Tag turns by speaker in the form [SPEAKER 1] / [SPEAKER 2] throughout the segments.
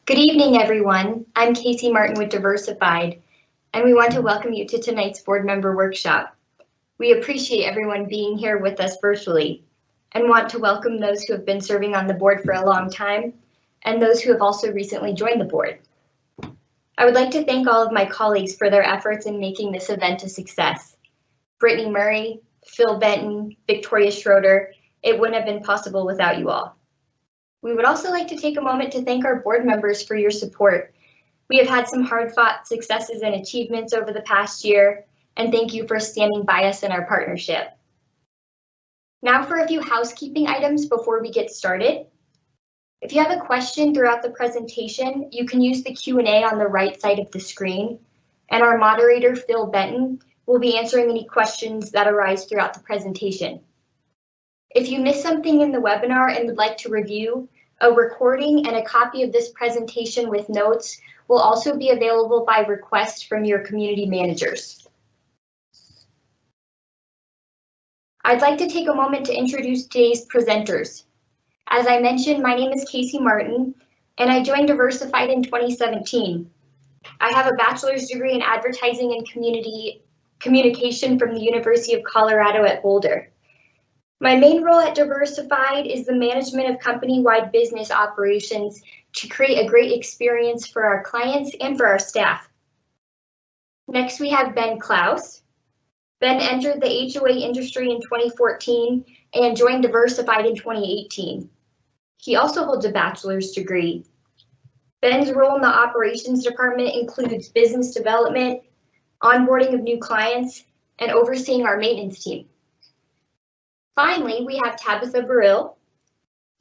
[SPEAKER 1] Good evening, everyone. I'm Casey Martin with Diversified, and we want to welcome you to tonight's board member workshop. We appreciate everyone being here with us virtually and want to welcome those who have been serving on the board for a long time and those who have also recently joined the board. I would like to thank all of my colleagues for their efforts in making this event a success. Brittany Murray, Phil Benton, Victoria Schroeder, it wouldn't have been possible without you all. We would also like to take a moment to thank our board members for your support. We have had some hard-fought successes and achievements over the past year, and thank you for standing by us in our partnership. Now for a few housekeeping items before we get started. If you have a question throughout the presentation, you can use the Q&A on the right side of the screen, and our moderator, Phil Benton, will be answering any questions that arise throughout the presentation. If you missed something in the webinar and would like to review, a recording and a copy of this presentation with notes will also be available by request from your community managers. I'd like to take a moment to introduce today's presenters. As I mentioned, my name is Casey Martin, and I joined Diversified in 2017. I have a bachelor's degree in advertising and community communication from the University of Colorado at Boulder. My main role at Diversified is the management of company-wide business operations to create a great experience for our clients and for our staff. Next, we have Ben Klaus. Ben entered the HOA industry in 2014 and joined Diversified in 2018. He also holds a bachelor's degree. Ben's role in the operations department includes business development, onboarding of new clients, and overseeing our maintenance team. Finally, we have Tabitha Burrill.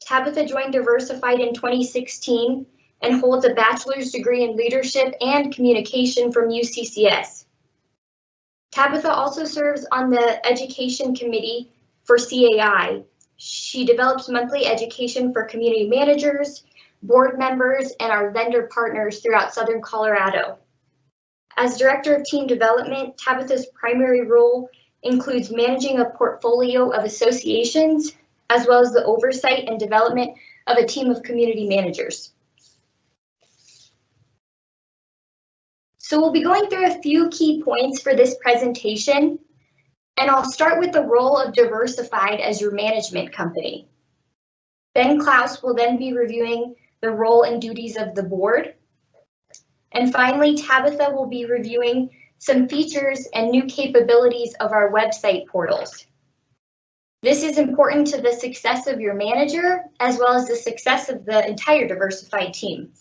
[SPEAKER 1] Tabitha joined Diversified in 2016 and holds a bachelor's degree in leadership and communication from UCCS. Tabitha also serves on the education committee for CAI. She develops monthly education for community managers, board members, and our vendor partners throughout Southern Colorado. As Director of Team Development, Tabitha's primary role includes managing a portfolio of associations, as well as the oversight and development of a team of community managers. So we'll be going through a few key points for this presentation, and I'll start with the role of Diversified as your management company. Ben Klaus will then be reviewing the role and duties of the board. And finally, Tabitha will be reviewing some features and new capabilities of our website portals. This is important to the success of your manager, as well as the success of the entire Diversified team.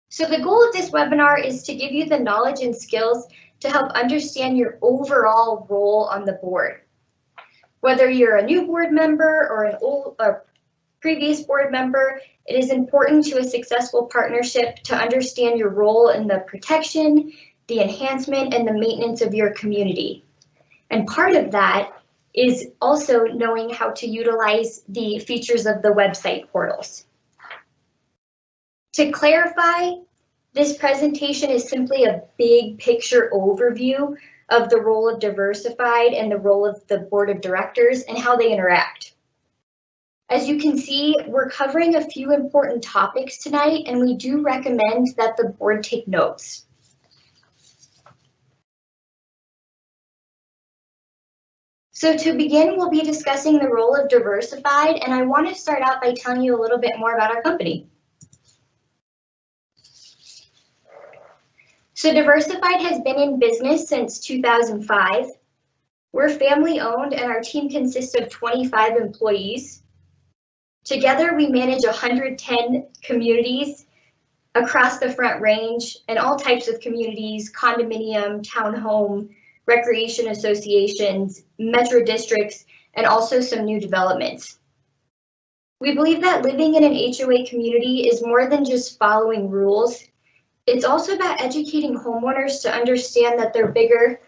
[SPEAKER 1] So the goal of this webinar is to give you the knowledge and skills to help understand your overall role on the board. Whether you're a new board member or a previous board member, it is important to a successful partnership to understand your role in the protection, the enhancement, and the maintenance of your community. And part of that is also knowing how to utilize the features of the website portals. To clarify, this presentation is simply a big picture overview of the role of Diversified and the role of the board of directors and how they interact. As you can see, we're covering a few important topics tonight, and we do recommend that the board take notes. So to begin, we'll be discussing the role of Diversified, and I want to start out by telling you a little bit more about our company. So Diversified has been in business since 2005. We're family owned, and our team consists of 25 employees. Together, we manage 110 communities across the Front Range and all types of communities, condominium, townhome, recreation associations, metro districts, and also some new developments. We believe that living in an HOA community is more than just following rules. It's also about educating homeowners to understand that they're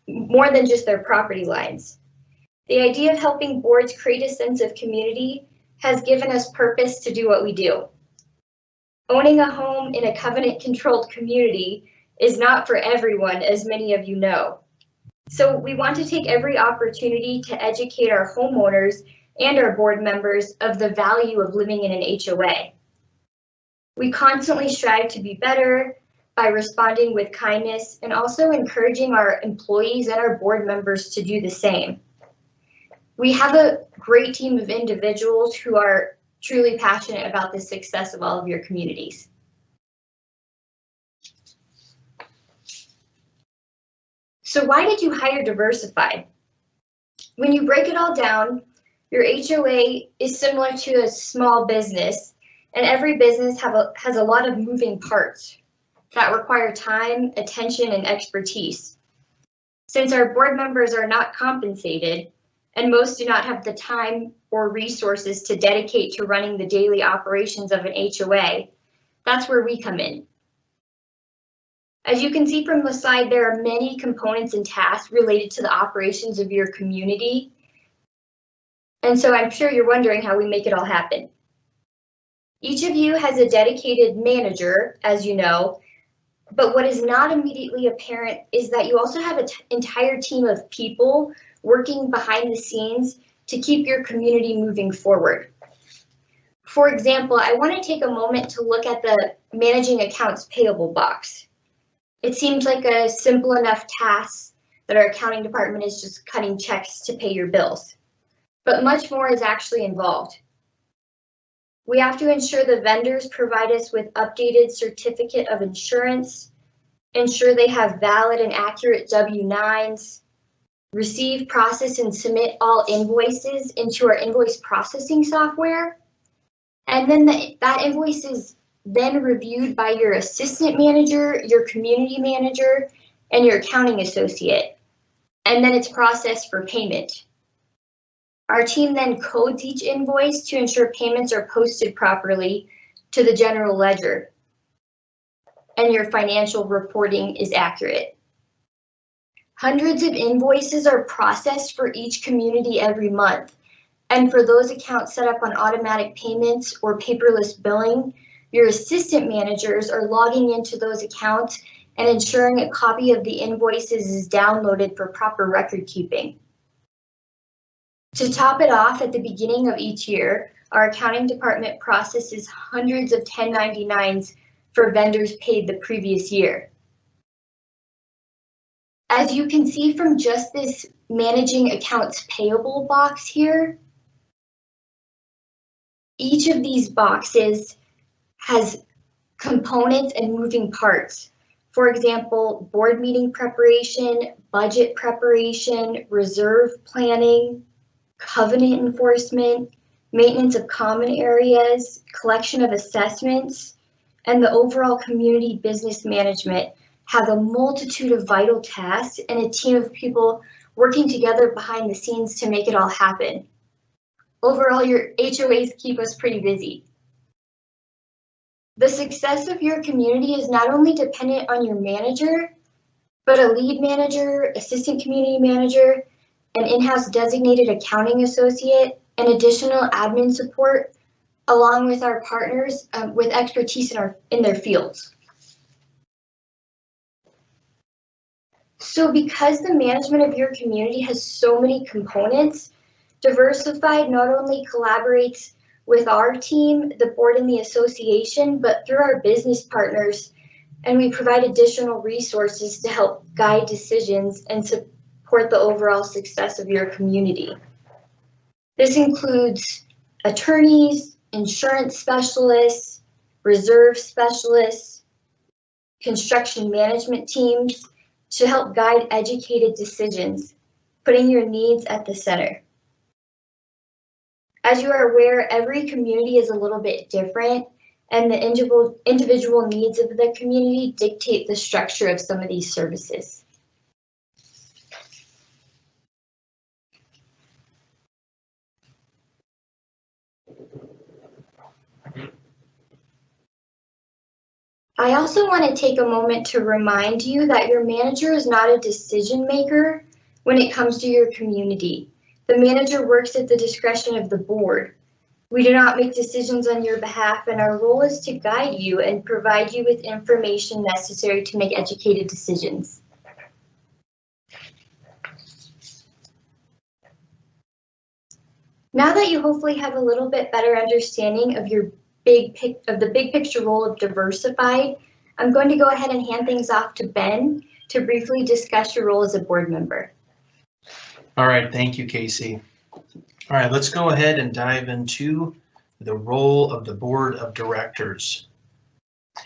[SPEAKER 1] more than just their property lines. The idea of helping boards create a sense of community has given us purpose to do what we do. Owning a home in a covenant-controlled community is not for everyone, as many of you know. So we want to take every opportunity to educate our homeowners and our board members of the value of living in an HOA. We constantly strive to be better by responding with kindness and also encouraging our employees and our board members to do the same. We have a great team of individuals who are truly passionate about the success of all of your communities. So why did you hire Diversified? When you break it all down, your HOA is similar to a small business, and every business has a lot of moving parts that require time, attention, and expertise. Since our board members are not compensated, and most do not have the time or resources to dedicate to running the daily operations of an HOA, that's where we come in. As you can see from the slide, there are many components and tasks related to the operations of your community. And so I'm sure you're wondering how we make it all happen. Each of you has a dedicated manager, as you know, but what is not immediately apparent is that you also have an entire team of people working behind the scenes to keep your community moving forward. For example, I want to take a moment to look at the managing accounts payable box. It seems like a simple enough task that our accounting department is just cutting checks to pay your bills, but much more is actually involved. We have to ensure the vendors provide us with updated certificate of insurance, ensure they have valid and accurate W-9s, receive, process, and submit all invoices into our invoice processing software. And then that invoice is then reviewed by your assistant manager, your community manager, and your accounting associate. And then it's processed for payment. Our team then codes each invoice to ensure payments are posted properly to the general ledger, and your financial reporting is accurate. Hundreds of invoices are processed for each community every month, and for those accounts set up on automatic payments or paperless billing, your assistant managers are logging into those accounts and ensuring a copy of the invoices is downloaded for proper record keeping. To top it off, at the beginning of each year, our accounting department processes hundreds of 1099s for vendors paid the previous year. As you can see from just this managing accounts payable box here, each of these boxes has components and moving parts. For example, board meeting preparation, budget preparation, reserve planning, covenant enforcement, maintenance of common areas, collection of assessments, and the overall community business management have a multitude of vital tasks and a team of people working together behind the scenes to make it all happen. Overall, your HOAs keep us pretty busy. The success of your community is not only dependent on your manager, but a lead manager, assistant community manager, an in-house designated accounting associate, and additional admin support, along with our partners with expertise in their fields. So because the management of your community has so many components, Diversified not only collaborates with our team, the board and the association, but through our business partners, and we provide additional resources to help guide decisions and support the overall success of your community. This includes attorneys, insurance specialists, reserve specialists, construction management teams to help guide educated decisions, putting your needs at the center. As you are aware, every community is a little bit different, and the individual needs of the community dictate the structure of some of these services. I also want to take a moment to remind you that your manager is not a decision maker when it comes to your community. The manager works at the discretion of the board. We do not make decisions on your behalf, and our role is to guide you and provide you with information necessary to make educated decisions. Now that you hopefully have a little bit better understanding of the big picture role of Diversified, I'm going to go ahead and hand things off to Ben to briefly discuss your role as a board member.
[SPEAKER 2] All right, thank you, Casey. All right, let's go ahead and dive into the role of the board of directors.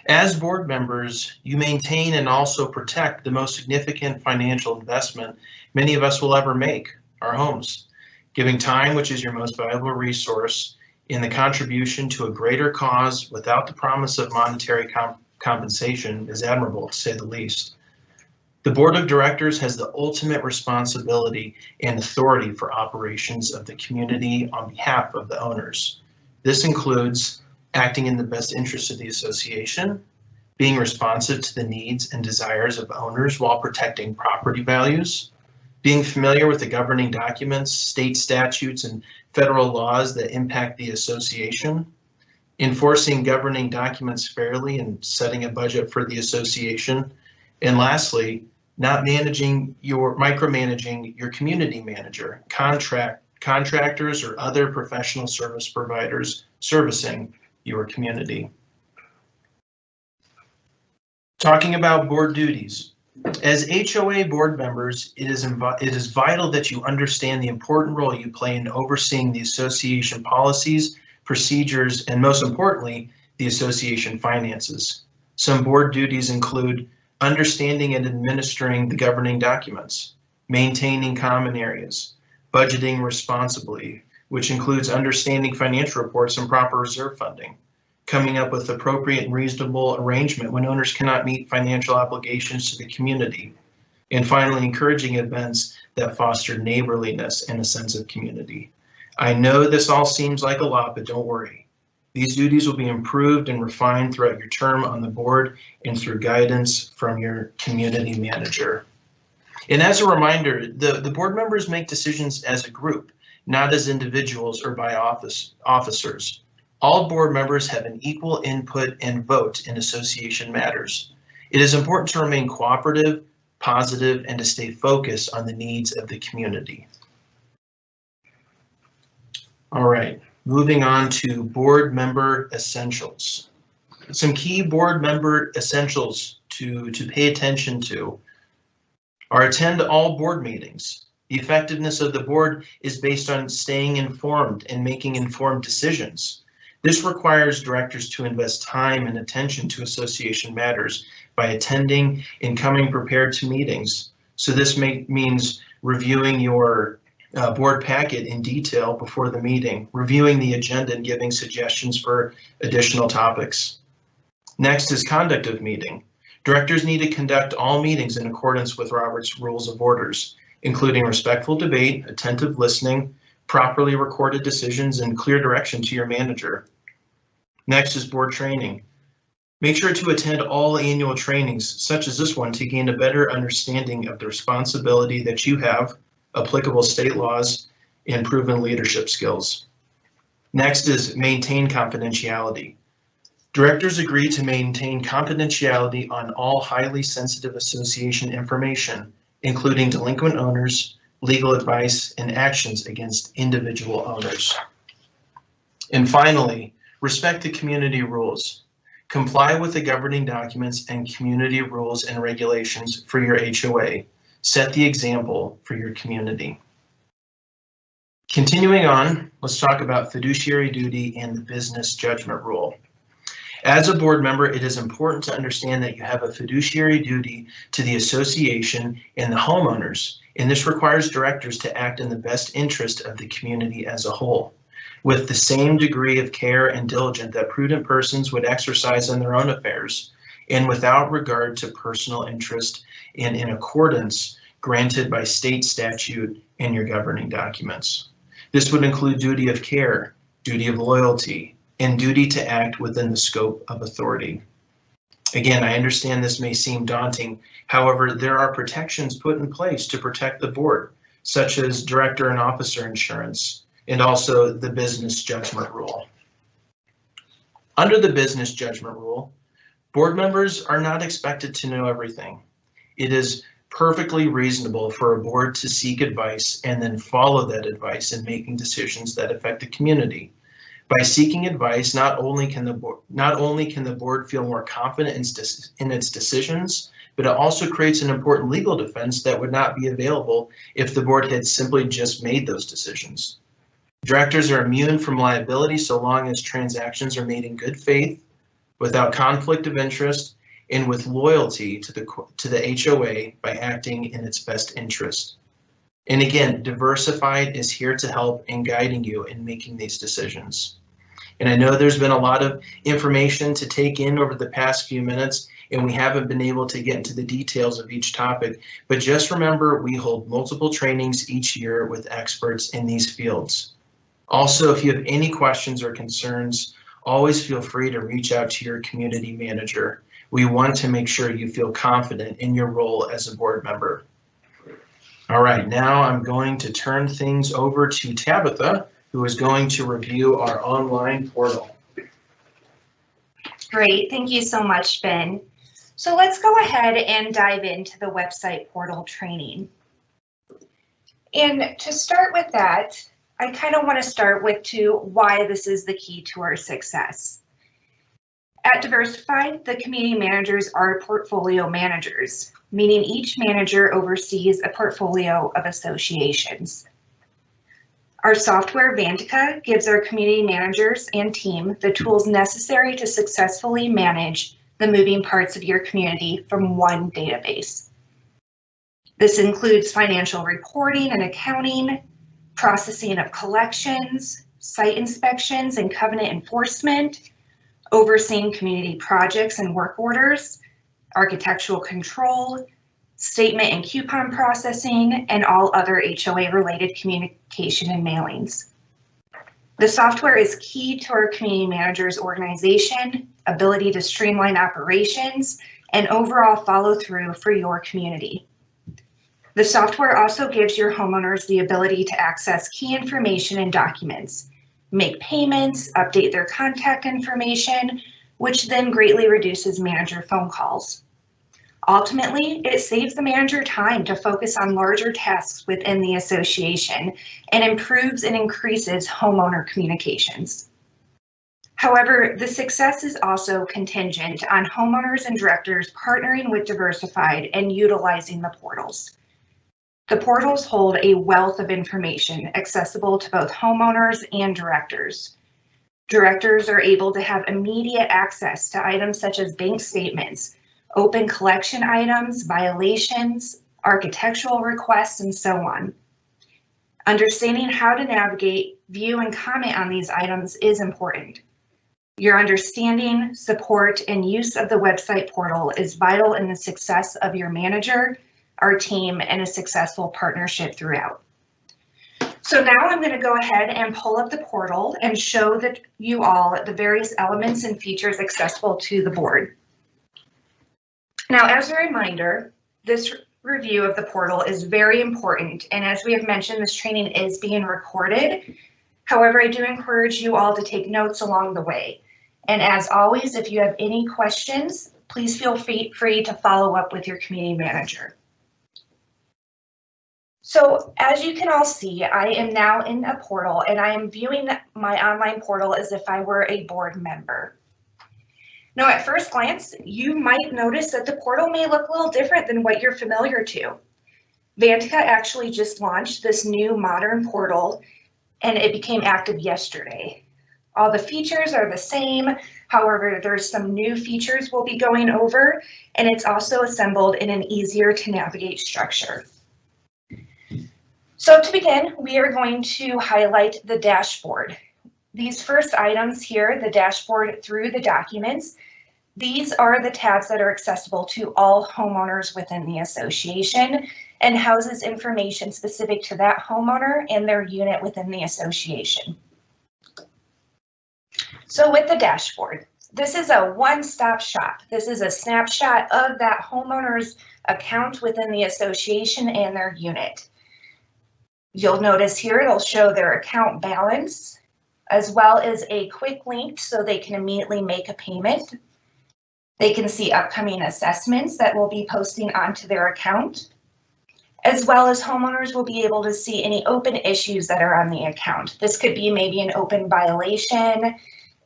[SPEAKER 2] As board members, you maintain and also protect the most significant financial investment many of us will ever make, our homes. Giving time, which is your most valuable resource, in the contribution to a greater cause without the promise of monetary compensation is admirable, to say the least. The board of directors has the ultimate responsibility and authority for operations of the community on behalf of the owners. This includes acting in the best interest of the association, being responsive to the needs and desires of owners while protecting property values, being familiar with the governing documents, state statutes, and federal laws that impact the association, enforcing governing documents fairly and setting a budget for the association, and lastly, not micromanaging your community manager, contractors, or other professional service providers servicing your community. Talking about board duties. As HOA board members, it is vital that you understand the important role you play in overseeing the association policies, procedures, and most importantly, the association finances. Some board duties include understanding and administering the governing documents, maintaining common areas, budgeting responsibly, which includes understanding financial reports and proper reserve funding, coming up with appropriate and reasonable arrangement when owners cannot meet financial obligations to the community, and finally, encouraging events that foster neighborliness and a sense of community. I know this all seems like a lot, but don't worry. These duties will be improved and refined throughout your term on the board and through guidance from your community manager. And as a reminder, the board members make decisions as a group, not as individuals or by officers. All board members have an equal input and vote in association matters. It is important to remain cooperative, positive, and to stay focused on the needs of the community. All right, moving on to board member essentials. Some key board member essentials to pay attention to are attend all board meetings. The effectiveness of the board is based on staying informed and making informed decisions. This requires directors to invest time and attention to association matters by attending and coming prepared to meetings. So this means reviewing your board packet in detail before the meeting, reviewing the agenda and giving suggestions for additional topics. Next is conduct of meeting. Directors need to conduct all meetings in accordance with Robert's Rules of Orders, including respectful debate, attentive listening, properly recorded decisions, and clear direction to your manager. Next is board training. Make sure to attend all annual trainings, such as this one, to gain a better understanding of the responsibility that you have, applicable state laws, and proven leadership skills. Next is maintain confidentiality. Directors agree to maintain confidentiality on all highly sensitive association information, including delinquent owners, legal advice, and actions against individual owners. And finally, respect the community rules. Comply with the governing documents and community rules and regulations for your HOA. Set the example for your community. Continuing on, let's talk about fiduciary duty and the business judgment rule. As a board member, it is important to understand that you have a fiduciary duty to the association and the homeowners, and this requires directors to act in the best interest of the community as a whole, with the same degree of care and diligence that prudent persons would exercise in their own affairs, and without regard to personal interest and in accordance granted by state statute and your governing documents. This would include duty of care, duty of loyalty, and duty to act within the scope of authority. Again, I understand this may seem daunting. However, there are protections put in place to protect the board, such as director and officer insurance, and also the business judgment rule. Under the business judgment rule, board members are not expected to know everything. It is perfectly reasonable for a board to seek advice and then follow that advice in making decisions that affect the community. By seeking advice, not only can the board feel more confident in its decisions, but it also creates an important legal defense that would not be available if the board had simply just made those decisions. Directors are immune from liability so long as transactions are made in good faith, without conflict of interest, and with loyalty to the HOA by acting in its best interest. And again, Diversified is here to help in guiding you in making these decisions. And I know there's been a lot of information to take in over the past few minutes, and we haven't been able to get into the details of each topic, but just remember we hold multiple trainings each year with experts in these fields. Also, if you have any questions or concerns, always feel free to reach out to your community manager. We want to make sure you feel confident in your role as a board member. All right, now I'm going to turn things over to Tabitha, who is going to review our online portal.
[SPEAKER 3] Great, thank you so much, Ben. So let's go ahead and dive into the website portal training. And to start with that, I kind of want to start with why this is the key to our success. At Diversified, the community managers are portfolio managers, meaning each manager oversees a portfolio of associations. Our software, Vantica, gives our community managers and team the tools necessary to successfully manage the moving parts of your community from one database. This includes financial reporting and accounting, processing of collections, site inspections and covenant enforcement, overseeing community projects and work orders, architectural control, statement and coupon processing, and all other HOA-related communication and mailings. The software is key to our community manager's organization, ability to streamline operations, and overall follow-through for your community. The software also gives your homeowners the ability to access key information and documents, make payments, update their contact information, which then greatly reduces manager phone calls. Ultimately, it saves the manager time to focus on larger tasks within the association and improves and increases homeowner communications. However, the success is also contingent on homeowners and directors partnering with Diversified and utilizing the portals. The portals hold a wealth of information accessible to both homeowners and directors. Directors are able to have immediate access to items such as bank statements, open collection items, violations, architectural requests, and so on. Understanding how to navigate, view, and comment on these items is important. Your understanding, support, and use of the website portal is vital in the success of your manager, our team, and a successful partnership throughout. So now I'm going to go ahead and pull up the portal and show you all the various elements and features accessible to the board. Now, as a reminder, this review of the portal is very important, and as we have mentioned, this training is being recorded. However, I do encourage you all to take notes along the way. And as always, if you have any questions, please feel free to follow up with your community manager. So as you can all see, I am now in a portal and I am viewing my online portal as if I were a board member. Now, at first glance, you might notice that the portal may look a little different than what you're familiar to. Vantica actually just launched this new modern portal and it became active yesterday. All the features are the same. However, there's some new features we'll be going over, and it's also assembled in an easier to navigate structure. So to begin, we are going to highlight the dashboard. These first items here, the dashboard through the documents, these are the tabs that are accessible to all homeowners within the association and houses information specific to that homeowner and their unit within the association. So with the dashboard, this is a one-stop shop. This is a snapshot of that homeowner's account within the association and their unit. You'll notice here it'll show their account balance, as well as a quick link so they can immediately make a payment. They can see upcoming assessments that we'll be posting onto their account. as well as homeowners will be able to see any open issues that are on the account. This could be maybe an open violation,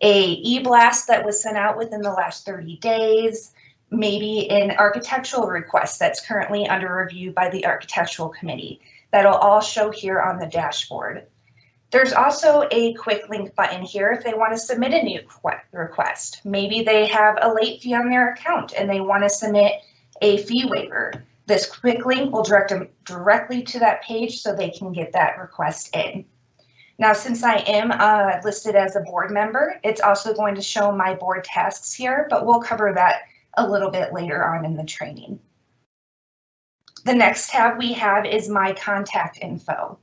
[SPEAKER 3] a e-blast that was sent out within the last 30 days, maybe an architectural request that's currently under review by the architectural committee. That'll all show here on the dashboard. There's also a quick link button here if they want to submit a new request. Maybe they have a late fee on their account and they want to submit a fee waiver. This quick link will direct them directly to that page so they can get that request in. Now, since I am listed as a board member, it's also going to show my board tasks here, but we'll cover that a little bit later on in the training. The next tab we have is my contact info.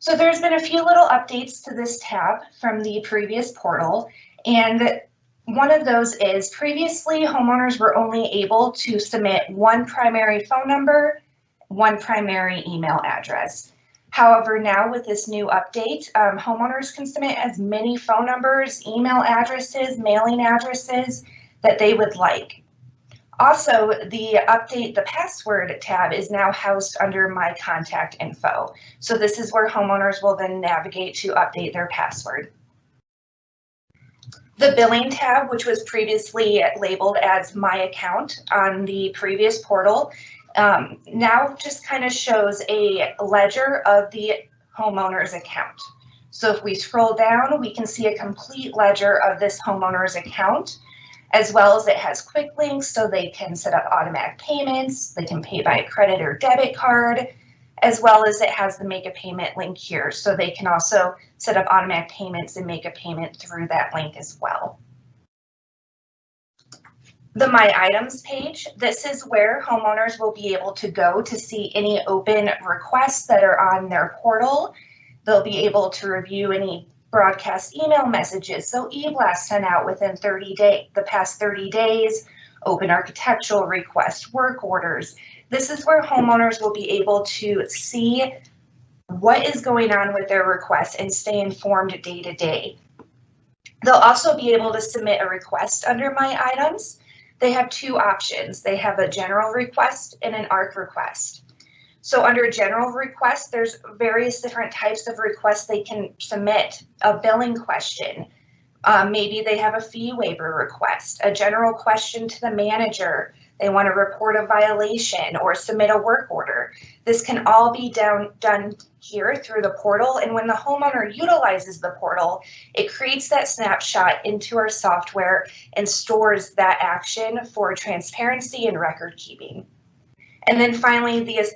[SPEAKER 3] So there's been a few little updates to this tab from the previous portal, and one of those is previously homeowners were only able to submit one primary phone number, one primary email address. However, now with this new update, homeowners can submit as many phone numbers, email addresses, mailing addresses that they would like. Also, the update the password tab is now housed under my contact info. So this is where homeowners will then navigate to update their password. The billing tab, which was previously labeled as my account on the previous portal, now just kind of shows a ledger of the homeowner's account. So if we scroll down, we can see a complete ledger of this homeowner's account, as well as it has quick links so they can set up automatic payments, they can pay by credit or debit card, as well as it has the make a payment link here so they can also set up automatic payments and make a payment through that link as well. The My Items page, this is where homeowners will be able to go to see any open requests that are on their portal. They'll be able to review any broadcast email messages, so e-blast sent out within the past 30 days, open architectural requests, work orders. This is where homeowners will be able to see what is going on with their requests and stay informed day to day. They'll also be able to submit a request under My Items. They have two options. They have a general request and an ARC request. So under general requests, there's various different types of requests they can submit. A billing question, maybe they have a fee waiver request, a general question to the manager, they want to report a violation or submit a work order. This can all be done here through the portal, and when the homeowner utilizes the portal, it creates that snapshot into our software and stores that action for transparency and record keeping. And then finally, the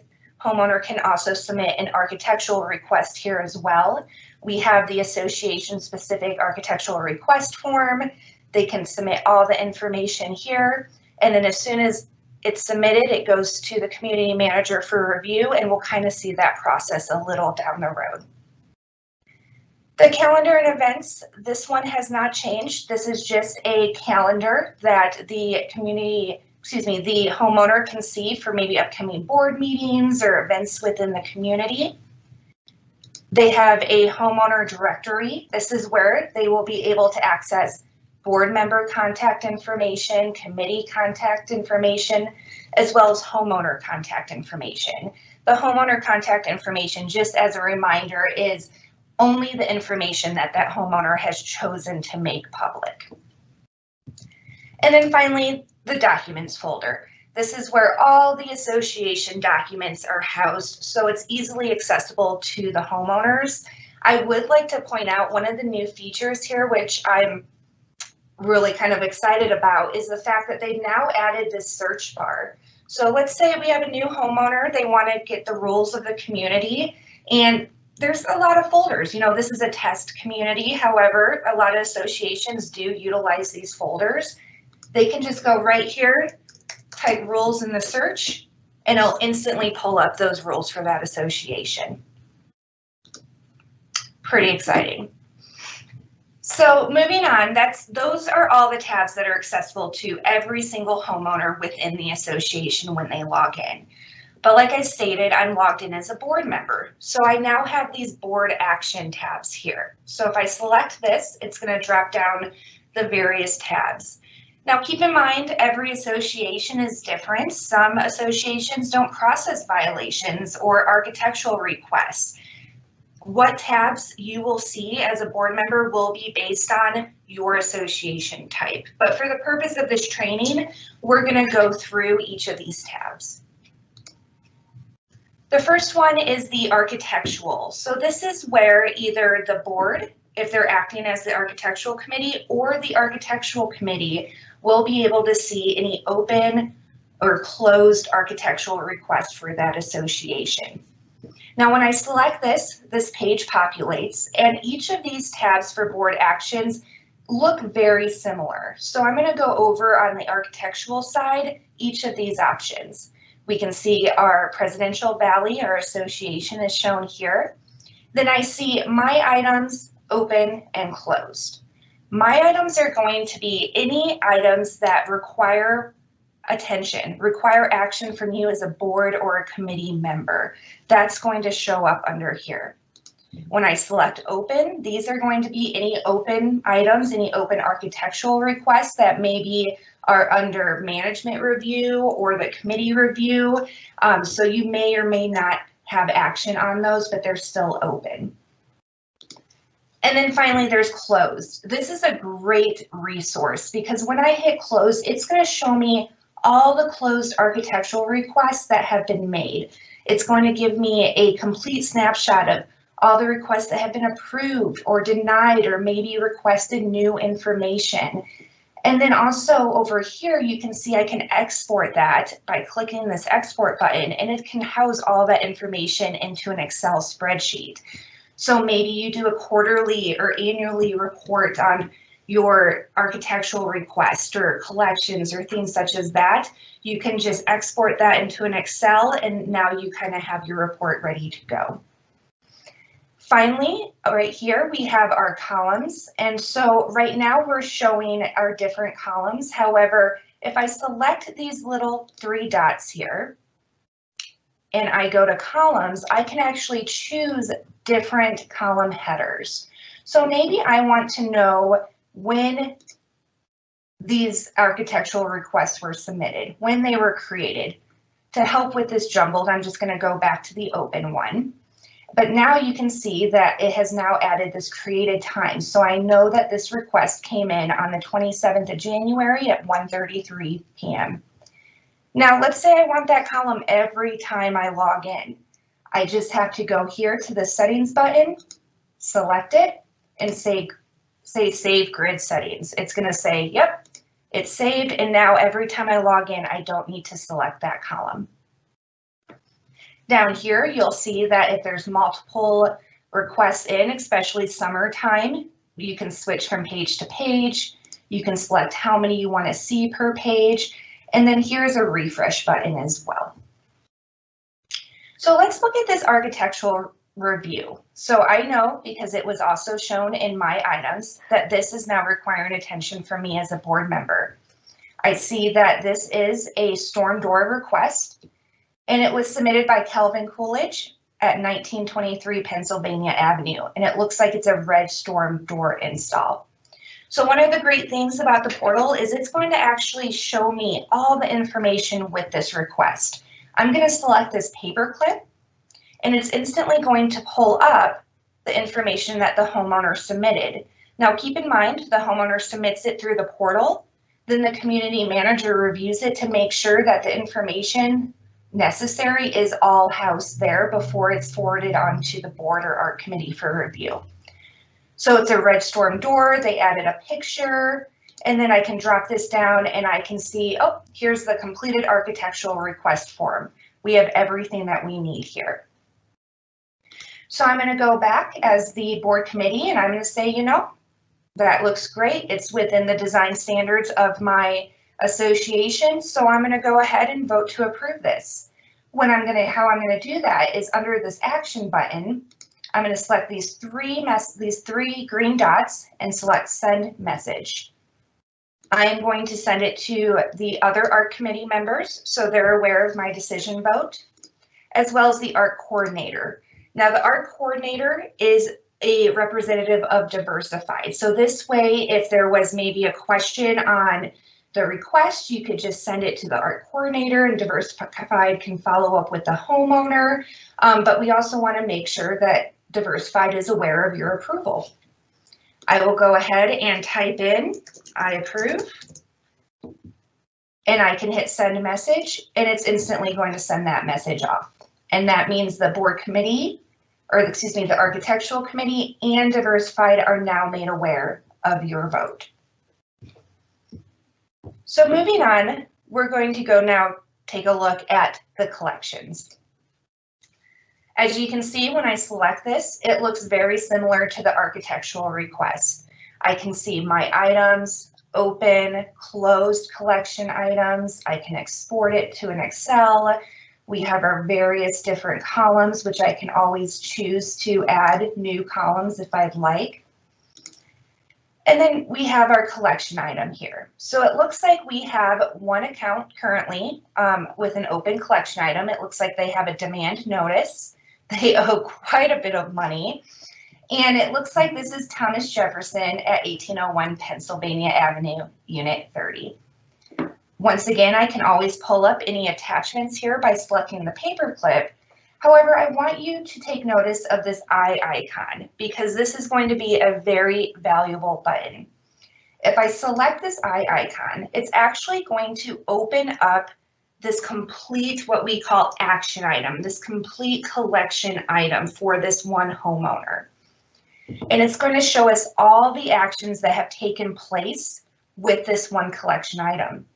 [SPEAKER 3] homeowner can also submit an architectural request here as well. We have the association specific architectural request form. They can submit all the information here. And then as soon as it's submitted, it goes to the community manager for review, and we'll kind of see that process a little down the road. The calendar and events, this one has not changed. This is just a calendar that the homeowner can see for maybe upcoming board meetings or events within the community. They have a homeowner directory. This is where they will be able to access board member contact information, committee contact information, as well as homeowner contact information. The homeowner contact information, just as a reminder, is only the information that that homeowner has chosen to make public. And then finally, the documents folder. This is where all the association documents are housed, so it's easily accessible to the homeowners. I would like to point out one of the new features here, which I'm really kind of excited about, is the fact that they've now added this search bar. So let's say we have a new homeowner, they want to get the rules of the community, and there's a lot of folders. You know, this is a test community. However, a lot of associations do utilize these folders. They can just go right here, type rules in the search, and it'll instantly pull up those rules for that association. Pretty exciting. So moving on, those are all the tabs that are accessible to every single homeowner within the association when they log in. But like I stated, I'm logged in as a board member. So I now have these board action tabs here. So if I select this, it's going to drop down the various tabs. Now keep in mind, every association is different. Some associations don't process violations or architectural requests. What tabs you will see as a board member will be based on your association type. But for the purpose of this training, we're going to go through each of these tabs. The first one is the architectural. So this is where either the board, if they're acting as the architectural committee, or the architectural committee will be able to see any open or closed architectural requests for that association. Now, when I select this page populates, and each of these tabs for board actions look very similar. So I'm going to go over on the architectural side, each of these options. We can see our Presidential Valley, our association is shown here. Then I see my items, open and closed. My items are going to be any items that require attention, require action from you as a board or a committee member. That's going to show up under here. When I select open, these are going to be any open items, any open architectural requests that maybe are under management review or the committee review. So you may or may not have action on those, but they're still open. And then finally, there's closed. This is a great resource because when I hit close, it's going to show me all the closed architectural requests that have been made. It's going to give me a complete snapshot of all the requests that have been approved or denied or maybe requested new information. And then also over here, you can see I can export that by clicking this export button, and it can house all that information into an Excel spreadsheet. So maybe you do a quarterly or annually report on your architectural request or collections or things such as that. You can just export that into an Excel, and now you kind of have your report ready to go. Finally, right here, we have our columns. And so right now we're showing our different columns. However, if I select these little 3 dots here and I go to columns, I can actually choose different column headers. So maybe I want to know when these architectural requests were submitted, when they were created. To help with this jumbled, I'm just going to go back to the open one. But now you can see that it has now added this created time. So I know that this request came in on the 27th of January at 1:33 p.m. Now let's say I want that column every time I log in. I just have to go here to the settings button, select it, and say save grid settings. It's going to say, yep, it's saved. And now every time I log in, I don't need to select that column. Down here, you'll see that if there's multiple requests in, especially summertime, you can switch from page to page. You can select how many you want to see per page. And then here's a refresh button as well. So let's look at this architectural review. So I know, because it was also shown in my items, that this is now requiring attention from me as a board member. I see that this is a storm door request, and it was submitted by Kelvin Coolidge at 1923 Pennsylvania Avenue, and it looks like it's a red storm door install. So one of the great things about the portal is it's going to actually show me all the information with this request. I'm going to select this paperclip, and it's instantly going to pull up the information that the homeowner submitted. Now keep in mind, the homeowner submits it through the portal, then the community manager reviews it to make sure that the information necessary is all housed there before it's forwarded on to the board or art committee for review. So it's a red storm door, they added a picture, and then I can drop this down and I can see, oh, here's the completed architectural request form. We have everything that we need here. So I'm going to go back as the board committee and I'm going to say, you know, that looks great. It's within the design standards of my association, so I'm going to go ahead and vote to approve this. How I'm going to do that is under this action button, I'm going to select these three green dots and select send message. I am going to send it to the other art committee members so they're aware of my decision vote, as well as the art coordinator. Now the art coordinator is a representative of Diversified. So this way, if there was maybe a question on the request, you could just send it to the ART coordinator and Diversified can follow up with the homeowner. But we also want to make sure that Diversified is aware of your approval. I will go ahead and type in, I approve, and I can hit send a message, and it's instantly going to send that message off. And that means the board committee, or excuse me, the architectural committee and Diversified are now made aware of your vote. So moving on, we're going to go now take a look at the collections. As you can see, when I select this, it looks very similar to the architectural request. I can see my items, open, closed collection items. I can export it to an Excel. We have our various different columns, which I can always choose to add new columns if I'd like. And then we have our collection item here. So it looks like we have one account currently with an open collection item. It looks like they have a demand notice. They owe quite a bit of money. And it looks like this is Thomas Jefferson at 1801 Pennsylvania Avenue, Unit 30. Once again, I can always pull up any attachments here by selecting the paperclip. However, I want you to take notice of this eye icon because this is going to be a very valuable button. If I select this eye icon, it's actually going to open up this complete, what we call action item, this complete collection item for this one homeowner. And it's going to show us all the actions that have taken place with this one collection item.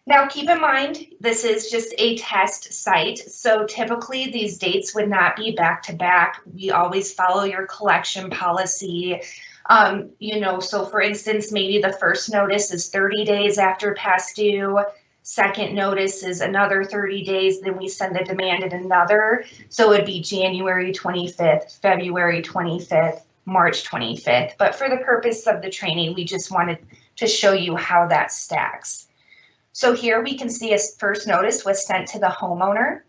[SPEAKER 3] Now, keep in mind, this is just a test site, so typically these dates would not be back to back. We always follow your collection policy. So for instance, maybe the first notice is 30 days after past due, second notice is another 30 days, then we send the demand in another. So it'd be January 25th, February 25th, March 25th. But for the purpose of the training, we just wanted to show you how that stacks. So here we can see a first notice was sent to the homeowner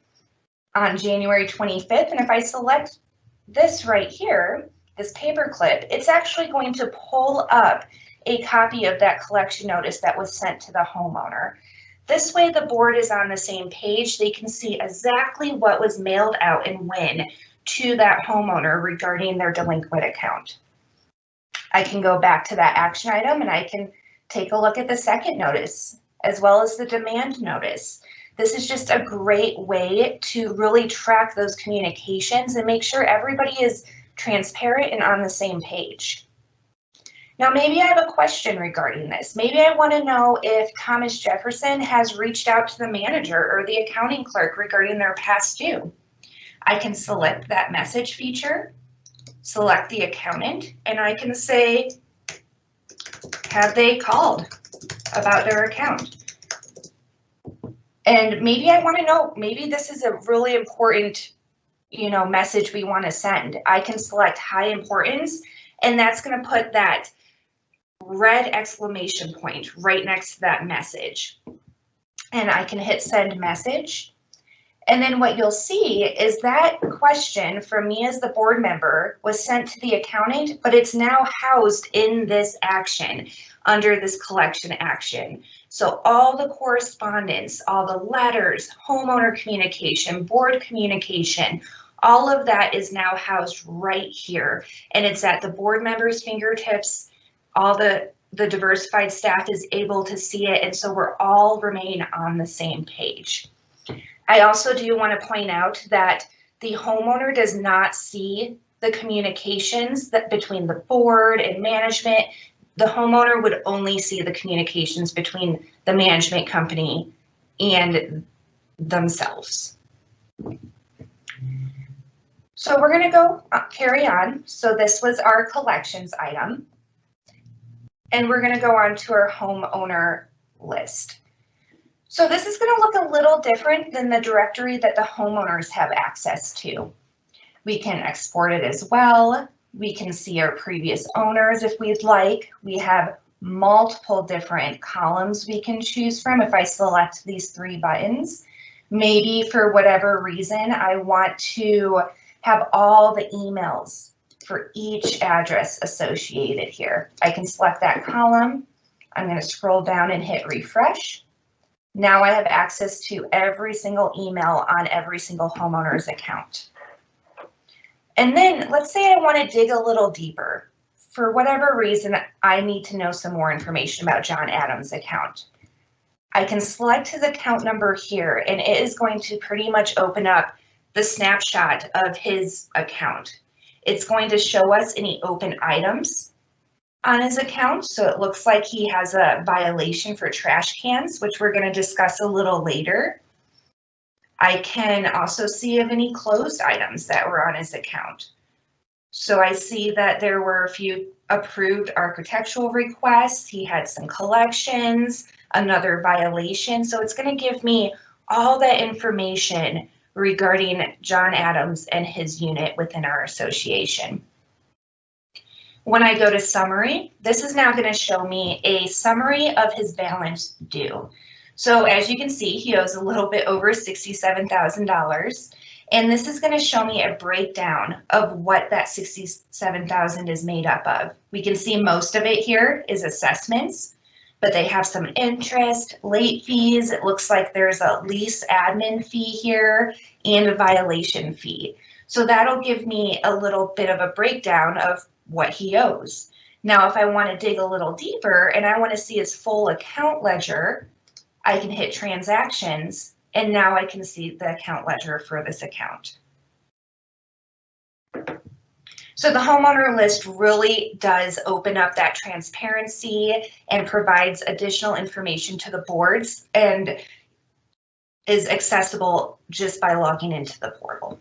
[SPEAKER 3] on January 25th. And if I select this right here, this paperclip, it's actually going to pull up a copy of that collection notice that was sent to the homeowner. This way the board is on the same page. They can see exactly what was mailed out and when to that homeowner regarding their delinquent account. I can go back to that action item and I can take a look at the second notice as well as the demand notice. This is just a great way to really track those communications and make sure everybody is transparent and on the same page. Now, maybe I have a question regarding this. Maybe I want to know if Thomas Jefferson has reached out to the manager or the accounting clerk regarding their past due. I can select that message feature, select the accountant, and I can say, have they called about their account? And maybe I want to know, maybe this is a really important, message we want to send. I can select high importance, and that's going to put that red exclamation point right next to that message. And I can hit send message. And then what you'll see is that question from me as the board member was sent to the accountant, but it's now housed in this action under this collection action. So all the correspondence, all the letters, homeowner communication, board communication, all of that is now housed right here. And it's at the board members' fingertips. All the Diversified staff is able to see it. And so we're all remain on the same page. I also do want to point out that the homeowner does not see the communications that between the board and management. The homeowner would only see the communications between the management company and themselves. So we're going to go carry on. So this was our collections item. And we're going to go on to our homeowner list. So this is going to look a little different than the directory that the homeowners have access to. We can export it as well. We can see our previous owners if we'd like. We have multiple different columns we can choose from if I select these three buttons. Maybe for whatever reason, I want to have all the emails for each address associated here. I can select that column. I'm going to scroll down and hit refresh. Now I have access to every single email on every single homeowner's account. And then let's say I want to dig a little deeper. For whatever reason, I need to know some more information about John Adams' account. I can select his account number here, and it is going to pretty much open up the snapshot of his account. It's going to show us any open items on his account. So it looks like he has a violation for trash cans, which we're going to discuss a little later. I can also see of any closed items that were on his account. So I see that there were a few approved architectural requests. He had some collections, another violation. So it's going to give me all that information regarding John Adams and his unit within our association. When I go to summary, this is now going to show me a summary of his balance due. So as you can see, he owes a little bit over $67,000. And this is going to show me a breakdown of what that $67,000 is made up of. We can see most of it here is assessments, but they have some interest, late fees. It looks like there's a lease admin fee here and a violation fee. So that'll give me a little bit of a breakdown of what he owes. Now, if I want to dig a little deeper and I want to see his full account ledger, I can hit transactions. And now I can see the account ledger for this account. So the homeowner list really does open up that transparency and provides additional information to the boards and is accessible just by logging into the portal.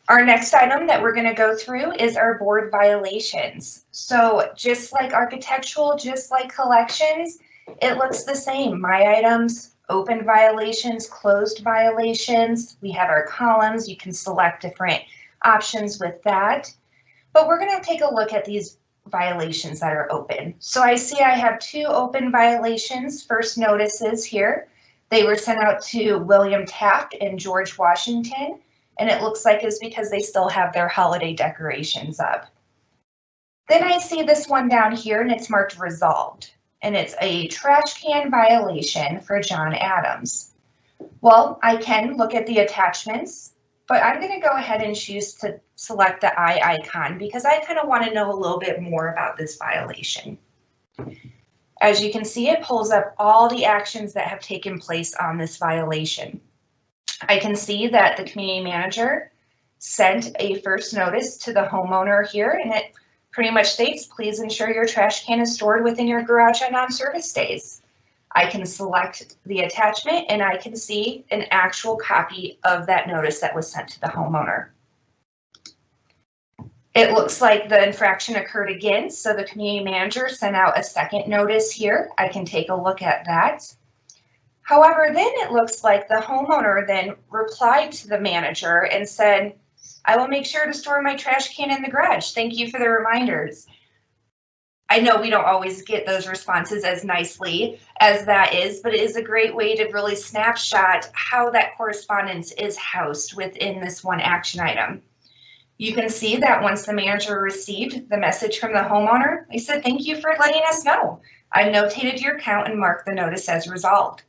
[SPEAKER 3] Our next item that we're going to go through is our board violations. So just like architectural, just like collections, it looks the same. My items, open violations, closed violations. We have our columns. You can select different options with that. But we're going to take a look at these violations that are open. So I see I have 2 open violations, first notices here. They were sent out to William Taft and George Washington, and it looks like it's because they still have their holiday decorations up. Then I see this one down here and it's marked resolved. And it's a trash can violation for John Adams. Well, I can look at the attachments, but I'm going to go ahead and choose to select the eye icon because I kind of want to know a little bit more about this violation. As you can see, it pulls up all the actions that have taken place on this violation. I can see that the community manager sent a first notice to the homeowner here, and it pretty much states, please ensure your trash can is stored within your garage on non-service days. I can select the attachment and I can see an actual copy of that notice that was sent to the homeowner. It looks like the infraction occurred again, so the community manager sent out a second notice here. I can take a look at that. However, then it looks like the homeowner then replied to the manager and said, I will make sure to store my trash can in the garage. Thank you for the reminders. I know we don't always get those responses as nicely as that is, but it is a great way to really snapshot how that correspondence is housed within this one action item. You can see that once the manager received the message from the homeowner, they said, thank you for letting us know. I notated your account and marked the notice as resolved.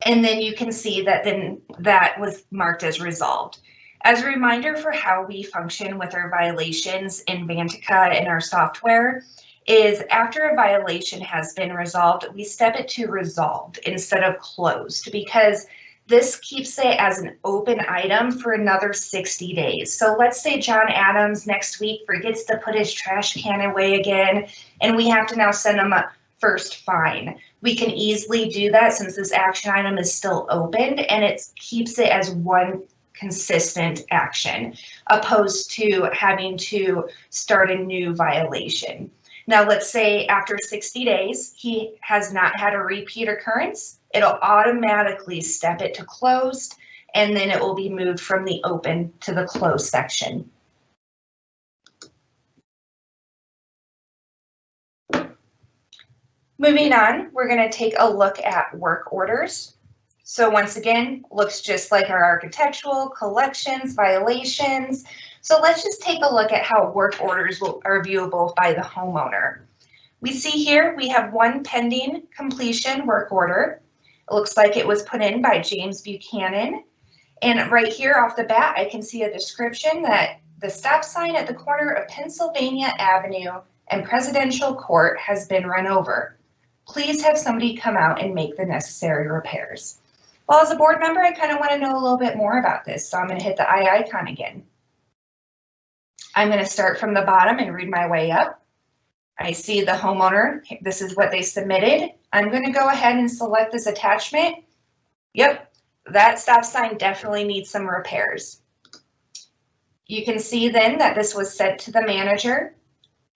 [SPEAKER 3] And then you can see that then that was marked as resolved. As a reminder for how we function with our violations in Vantica and our software is after a violation has been resolved, we step it to resolved instead of closed because this keeps it as an open item for another 60 days. So let's say John Adams next week forgets to put his trash can away again, and we have to now send him a first fine. We can easily do that since this action item is still open and it keeps it as one consistent action, opposed to having to start a new violation. Now, let's say after 60 days, he has not had a repeat occurrence, it'll automatically step it to closed, and then it will be moved from the open to the closed section. Moving on, we're going to take a look at work orders. So once again, looks just like our architectural, collections, violations. So let's just take a look at how work orders are viewable by the homeowner. We see here we have one pending completion work order. It looks like it was put in by James Buchanan. And right here off the bat, I can see a description that the stop sign at the corner of Pennsylvania Avenue and Presidential Court has been run over. Please have somebody come out and make the necessary repairs. Well, as a board member, I kind of want to know a little bit more about this, so I'm going to hit the I icon again. I'm going to start from the bottom and read my way up. I see the homeowner, this is what they submitted. I'm going to go ahead and select this attachment. Yep, that stop sign definitely needs some repairs. You can see then that this was sent to the manager,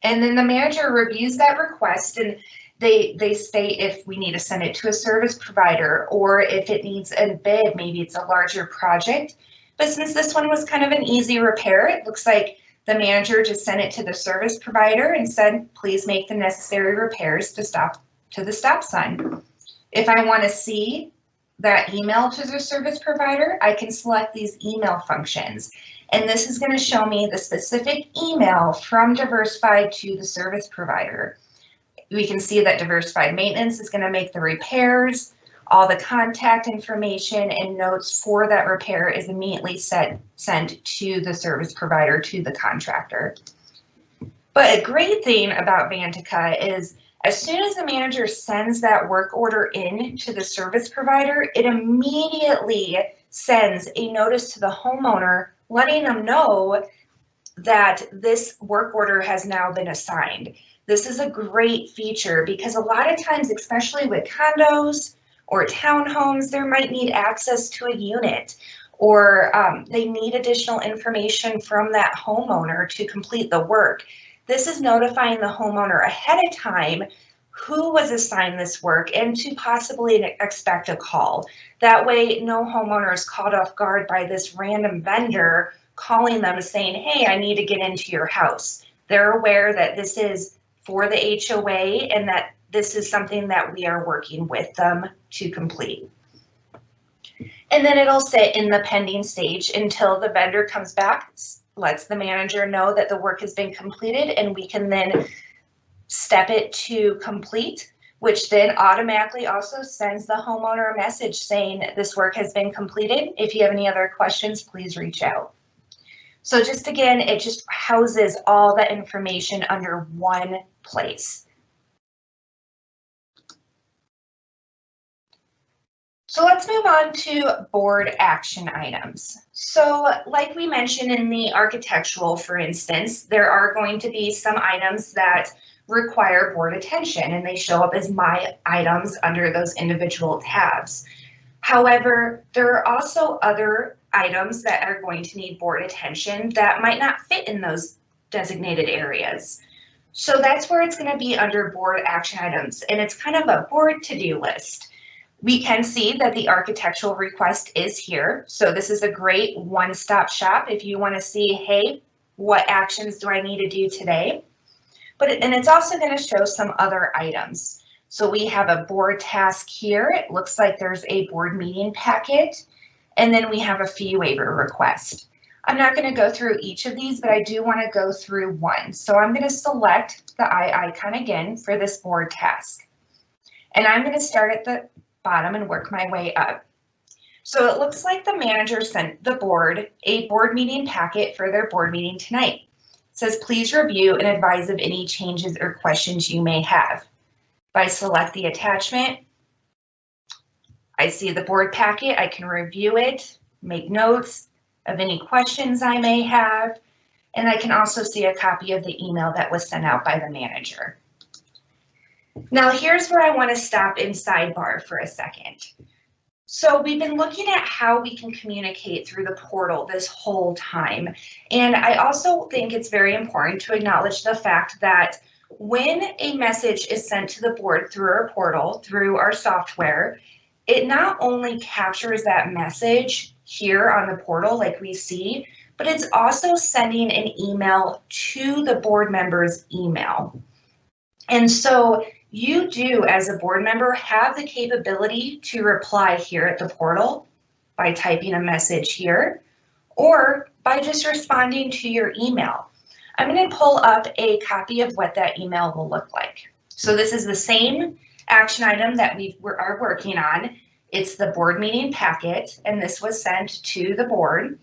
[SPEAKER 3] and then the manager reviews that request, and they state if we need to send it to a service provider or if it needs a bid, maybe it's a larger project. But since this one was kind of an easy repair, it looks like the manager just sent it to the service provider and said, please make the necessary repairs to the stop sign. If I want to see that email to the service provider, I can select these email functions. And this is going to show me the specific email from Diversified to the service provider. We can see that Diversified Maintenance is going to make the repairs. All the contact information and notes for that repair is immediately sent to the service provider, to the contractor. But a great thing about Vantica is as soon as the manager sends that work order in to the service provider, it immediately sends a notice to the homeowner letting them know that this work order has now been assigned. This is a great feature because a lot of times, especially with condos or townhomes, there might need access to a unit, or they need additional information from that homeowner to complete the work. This is notifying the homeowner ahead of time who was assigned this work and to possibly expect a call. That way, no homeowner is caught off guard by this random vendor calling them saying, hey, I need to get into your house. They're aware that this is for the HOA and that this is something that we are working with them to complete. And then it'll sit in the pending stage until the vendor comes back, lets the manager know that the work has been completed, and we can then step it to complete, which then automatically also sends the homeowner a message saying this work has been completed. If you have any other questions, please reach out. So just again, it just houses all the information under one place. So let's move on to board action items. So like we mentioned in the architectural, for instance, there are going to be some items that require board attention and they show up as my items under those individual tabs. However, there are also other items that are going to need board attention that might not fit in those designated areas. So that's where it's going to be under board action items, and it's kind of a board to-do list. We can see that the architectural request is here. So this is a great one-stop shop if you want to see, hey, what actions do I need to do today? And it's also going to show some other items. So we have a board task here. It looks like there's a board meeting packet, and then we have a fee waiver request. I'm not going to go through each of these, but I do want to go through one. So I'm going to select the I icon again for this board task. And I'm going to start at the bottom and work my way up. So it looks like the manager sent the board a board meeting packet for their board meeting tonight. It says, please review and advise of any changes or questions you may have. If I select the attachment, I see the board packet. I can review it, make notes of any questions I may have, and I can also see a copy of the email that was sent out by the manager. Now here's where I want to stop in sidebar for a second. So we've been looking at how we can communicate through the portal this whole time. And I also think it's very important to acknowledge the fact that when a message is sent to the board through our portal, through our software, it not only captures that message here on the portal like we see, but it's also sending an email to the board member's email. And so you do, as a board member, have the capability to reply here at the portal by typing a message here, or by just responding to your email. I'm going to pull up a copy of what that email will look like. So this is the same action item that we are working on. It's the board meeting packet, and this was sent to the board.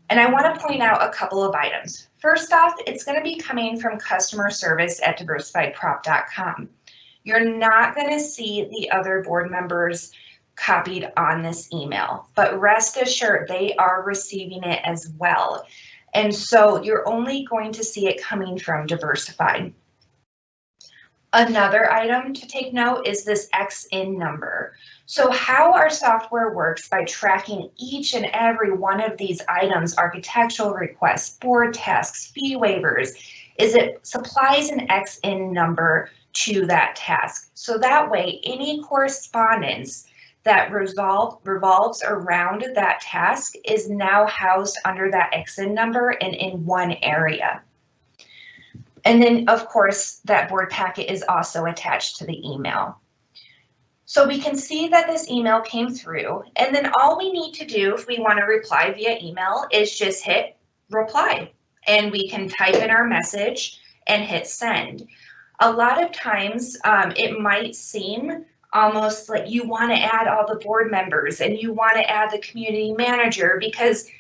[SPEAKER 3] And I want to point out a couple of items. First off, it's going to be coming from customer service at diversifiedprop.com. You're not going to see the other board members copied on this email, but rest assured they are receiving it as well. And so you're only going to see it coming from Diversified. Another item to take note is this XIN number. So how our software works by tracking each and every one of these items, architectural requests, board tasks, fee waivers, is it supplies an XIN number to that task. So that way, any correspondence that revolves around that task is now housed under that XIN number and in one area. And then, of course, that board packet is also attached to the email. So we can see that this email came through, and then all we need to do if we want to reply via email is just hit reply, and we can type in our message and hit send. A lot of times it might seem almost like you want to add all the board members and you want to add the community manager, because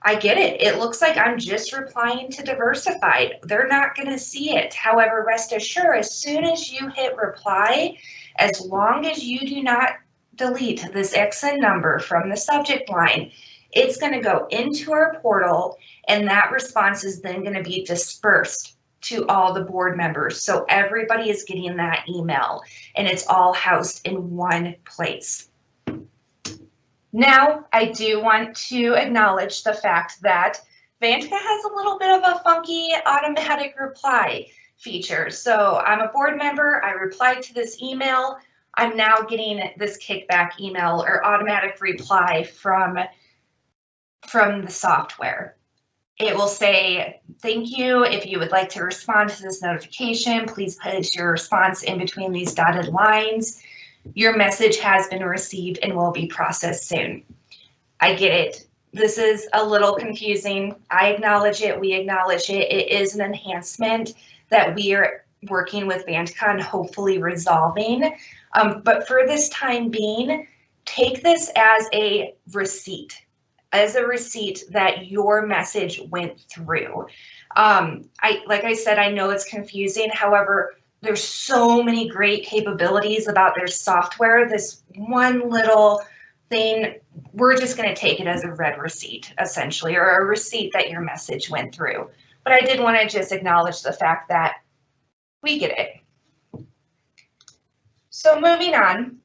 [SPEAKER 3] I get it. It looks like I'm just replying to Diversified. They're not going to see it. However, rest assured, as soon as you hit reply, as long as you do not delete this XIN number from the subject line, it's going to go into our portal, and that response is then going to be dispersed to all the board members. So everybody is getting that email, and it's all housed in one place. Now, I do want to acknowledge the fact that Vantica has a little bit of a funky automatic reply feature. So I'm a board member, I replied to this email, I'm now getting this kickback email or automatic reply from the software. It will say, thank you. If you would like to respond to this notification, please place your response in between these dotted lines. Your message has been received and will be processed soon. I get it. This is a little confusing. I acknowledge it. We acknowledge it. It is an enhancement that we are working with Vantica and hopefully resolving. But for this time being, take this as a receipt that your message went through. Like I said, I know it's confusing. However, there's so many great capabilities about their software. This one little thing, we're just going to take it as a read receipt, essentially, or a receipt that your message went through. But I did want to just acknowledge the fact that we get it. So moving on,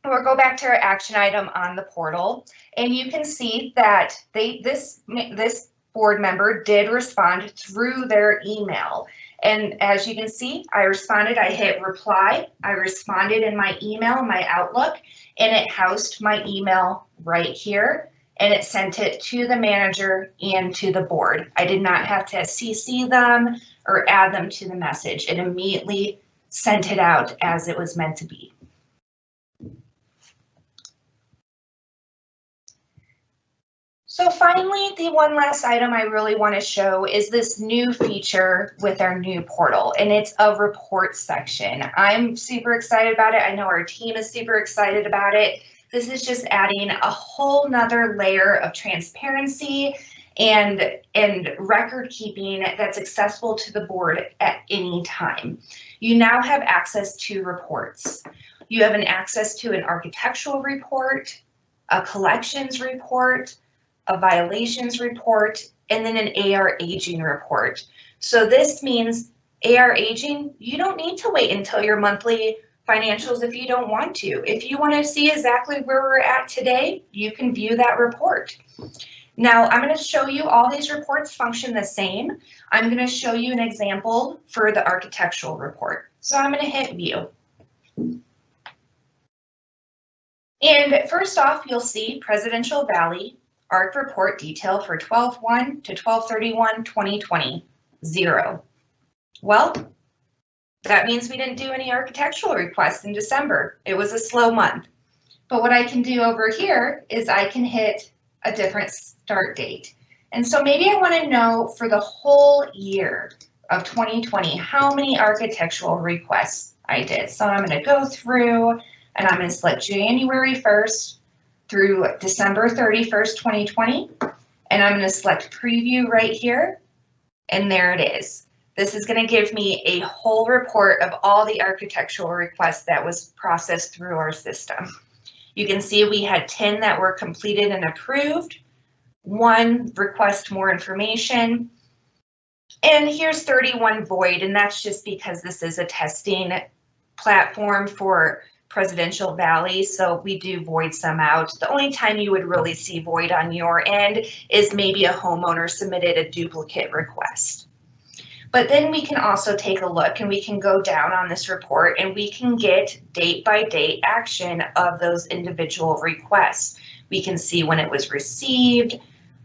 [SPEAKER 3] we'll go back to our action item on the portal, and you can see that this board member did respond through their email. And as you can see, I responded, I hit reply, I responded in my email, my Outlook, and it housed my email right here, and it sent it to the manager and to the board. I did not have to CC them or add them to the message. It immediately sent it out as it was meant to be. So finally, the one last item I really want to show is this new feature with our new portal, and it's a report section. I'm super excited about it. I know our team is super excited about it. This is just adding a whole nother layer of transparency and record keeping that's accessible to the board at any time. You now have access to reports. You have access to an architectural report, a collections report, a violations report, and then an AR aging report. So this means AR aging, you don't need to wait until your monthly financials if you don't want to. If you want to see exactly where we're at today, you can view that report. Now, I'm going to show you all these reports function the same. I'm going to show you an example for the architectural report. So I'm going to hit view. And first off, you'll see Presidential Valley ARC report detail for 12/1 to 12/31/2020, 0. Well, that means we didn't do any architectural requests in December. It was a slow month. But what I can do over here is I can hit a different start date. And so maybe I want to know for the whole year of 2020, how many architectural requests I did. So I'm going to go through and I'm going to select January 1st through December 31st, 2020. And I'm going to select preview right here. And there it is. This is going to give me a whole report of all the architectural requests that was processed through our system. You can see we had 10 that were completed and approved, 1 request more information, and here's 31 void, and that's just because this is a testing platform for Presidential Valley, so we do void some out. The only time you would really see void on your end is maybe a homeowner submitted a duplicate request. But then we can also take a look and we can go down on this report and we can get date by date action of those individual requests. We can see when it was received,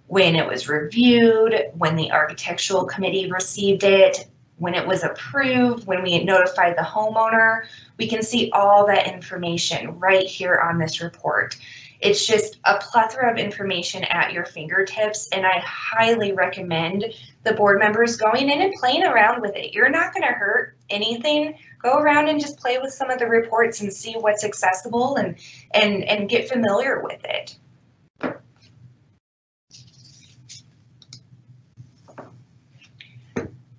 [SPEAKER 3] when it was reviewed, when the architectural committee received it, when it was approved, when we notified the homeowner. We can see all that information right here on this report. It's just a plethora of information at your fingertips, and I highly recommend the board members going in and playing around with it. You're not going to hurt anything. Go around and just play with some of the reports and see what's accessible and get familiar with it.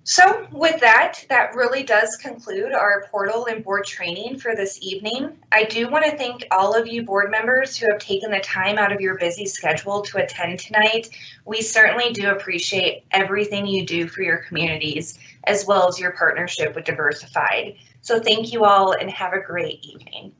[SPEAKER 3] So with that, that really does conclude our portal and board training for this evening. I do want to thank all of you board members who have taken the time out of your busy schedule to attend tonight. We certainly do appreciate everything you do for your communities, as well as your partnership with Diversified. So thank you all and have a great evening.